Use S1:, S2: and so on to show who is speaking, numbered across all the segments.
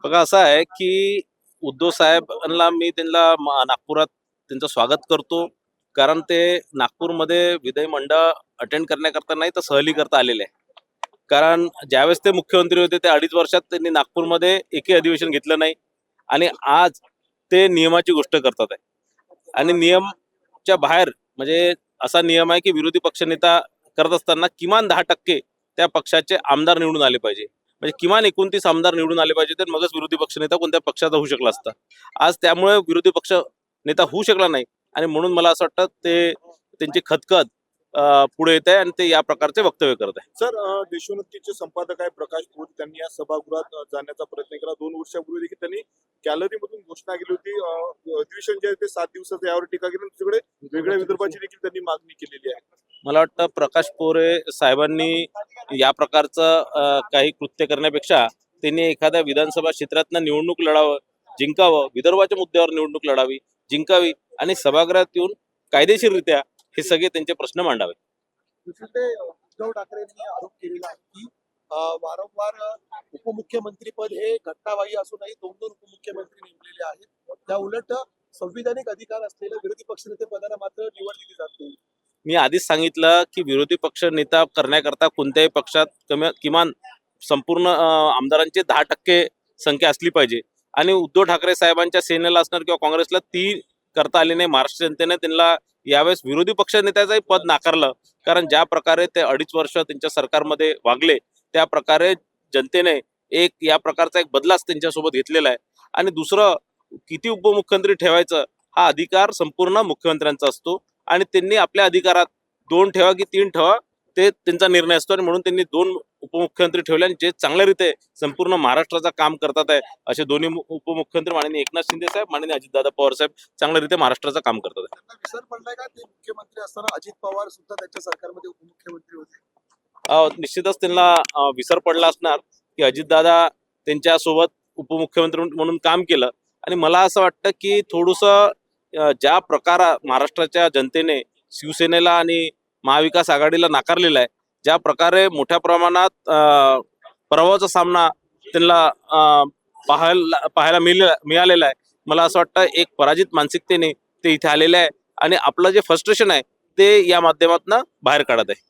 S1: बघा असं आहे की उद्धव साहेबांना मी त्यांना नागपुरात त्यांचं स्वागत करतो. कारण ते नागपूरमध्ये विधिमंडळ अटेंड करण्याकरता नाही तर सहली करता आलेले आहे. कारण ज्यावेळेस ते मुख्यमंत्री होते त्या 2.5 वर्षात त्यांनी नागपूरमध्ये एकही अधिवेशन घेतलं नाही आणि आज ते नियमाची गोष्ट करतात आहे. आणि नियमच्या बाहेर म्हणजे असा नियम आहे की विरोधी पक्षनेता करत असताना किमान 10% त्या पक्षाचे आमदार निवडून आले पाहिजे. म्हणजे किमान 29 आमदार निवडून आले पाहिजे तर मगच विरोधी पक्षनेता कोणत्या पक्षाचा होऊ शकला असता. आज त्यामुळे विरोधी पक्ष नेता होऊ शकला नाही आणि म्हणून मला असं वाटतं ते त्यांची खतखत पुढे येत आहे आणि ते या प्रकारचे वक्तव्य करत आहे.
S2: सर देशोन्नतीचे संपादक आहे प्रकाश भोज त्यांनी या सभागृहात जाण्याचा प्रयत्न केला. 2 वर्षापूर्वी देखील त्यांनी गॅलरीमधून घोषणा केली होती. अधिवेशन जे आहे ते 7 दिवसाचं यावर टीका केली. दुसरीकडे वेगळ्या विदर्भाची देखील त्यांनी मागणी केलेली आहे.
S1: मला वाटतं प्रकाश पोरे साहेबांनी या प्रकारचं काही कृत्य करण्यापेक्षा त्यांनी एखाद्या विधानसभा क्षेत्रातनं निवडणूक लढावं, जिंकावं, विदर्भाच्या मुद्द्यावर निवडणूक लढावी, जिंकावी आणि सभागृहात येऊन कायदेशीररित्या हे सगळे त्यांचे प्रश्न मांडावे.
S3: दुसरीकडे उद्धव ठाकरेंनी आरोप केलेला आहे की वारंवार उपमुख्यमंत्री पद हे घटनाबाह्य असूनही 2 उपमुख्यमंत्री नेमलेले आहेत. त्या उलट संविधानिक अधिकार असलेल्या विरोधी पक्षनेते पदाला मात्र निवड दिली जात नाही.
S1: मी आधीच सांगितलं की विरोधी पक्ष नेता करण्याकरता कोणत्याही पक्षात किमान संपूर्ण आमदारांची 10% संख्या असली पाहिजे आणि उद्धव ठाकरे साहेबांच्या सेनेला असणार किंवा काँग्रेसला ती करता आली नाही. महाराष्ट्र जनतेने त्यांना यावेळेस विरोधी पक्ष नेत्याचंही पद नाकारलं. कारण ज्या प्रकारे ते 2.5 वर्ष त्यांच्या सरकारमध्ये वागले त्या प्रकारे जनतेने एक या प्रकारचा एक बदलाच त्यांच्यासोबत घेतलेला आहे. आणि दुसरं, किती उपमुख्यमंत्री ठेवायचं हा अधिकार संपूर्ण मुख्यमंत्र्यांचा असतो आणि त्यांनी आपल्या अधिकारात 2 ठेवा की 3 ठेवा ते त्यांचा निर्णय असतो आणि म्हणून त्यांनी 2 उपमुख्यमंत्री ठेवले आणि जे चांगल्या रीते संपूर्ण महाराष्ट्राचं काम करतात आहे असे दोन्ही उपमुख्यमंत्री माननीय एकनाथ शिंदे साहेब, माननीय अजितदादा पवार साहेब चांगल्या रीते महाराष्ट्राचं काम करतात आहे.
S3: त्यांना विसर पडलाय का ते मुख्यमंत्री असताना अजित पवार सुद्धा त्यांच्या सरकारमध्ये उपमुख्यमंत्री होते.
S1: निश्चितच त्यांना विसर पडला असणार की अजितदादा त्यांच्यासोबत उपमुख्यमंत्री म्हणून काम केलं आणि मला असं वाटतं की थोडंसं ज्या प्रकार महाराष्ट्राच्या जनतेने शिवसेनेला आणि महाविकास आघाडीला नाकारलेला आहे, ज्या प्रकारे मोठ्या प्रमाणात पराभवाचा सामना त्यांना पाहायला मिळालेला आहे, मला असं वाटतं एक पराजित मानसिकतेने ते इथे आलेले आहे आणि आपलं जे फ्रस्ट्रेशन आहे ते या माध्यमातून बाहेर काढत आहे.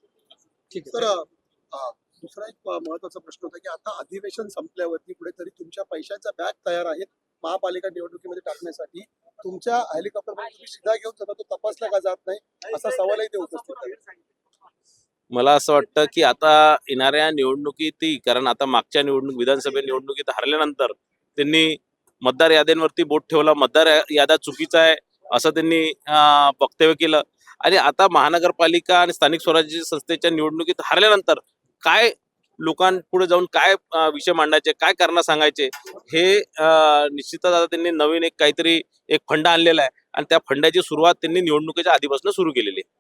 S3: ठीक आहे. तर दुसरा एक महत्वाचा प्रश्न होता की आता अधिवेशन संपल्यावरती कुठेतरी तुमच्या पैशाचा बॅग तयार आहेत महापालिका निवडणुकीमध्ये टाकण्यासाठी. तुमच्या हेलिकॉप्टरमध्ये तुम्ही सीधा घेऊन जाता तो तपासला का जात नाही असा सवालही ते उपस्थित करतात.
S1: मला असं वाटतं की आता येणाऱ्या निवडणुकीतही, कारण आता मागच्या विधानसभा निवडणुकीत हरल्यानंतर त्यांनी मतदार याद्यांवरती बोट ठेवला, मतदार याद्या चुकीचा आहे असं त्यांनी वक्तव्य केलं आणि आता महानगरपालिका आणि स्थानिक स्वराज्य संस्थेच्या निवडणुकीत हरल्यानंतर काय लोकांपुढे जाऊन काय विषय मांडायचे, काय कारणं सांगायचे हे निश्चितच आता त्यांनी नवीन एक काहीतरी एक फंड आणलेला आहे आणि त्या फंडाची सुरुवात त्यांनी निवडणुकीच्या आधीपासून सुरू केलेली आहे.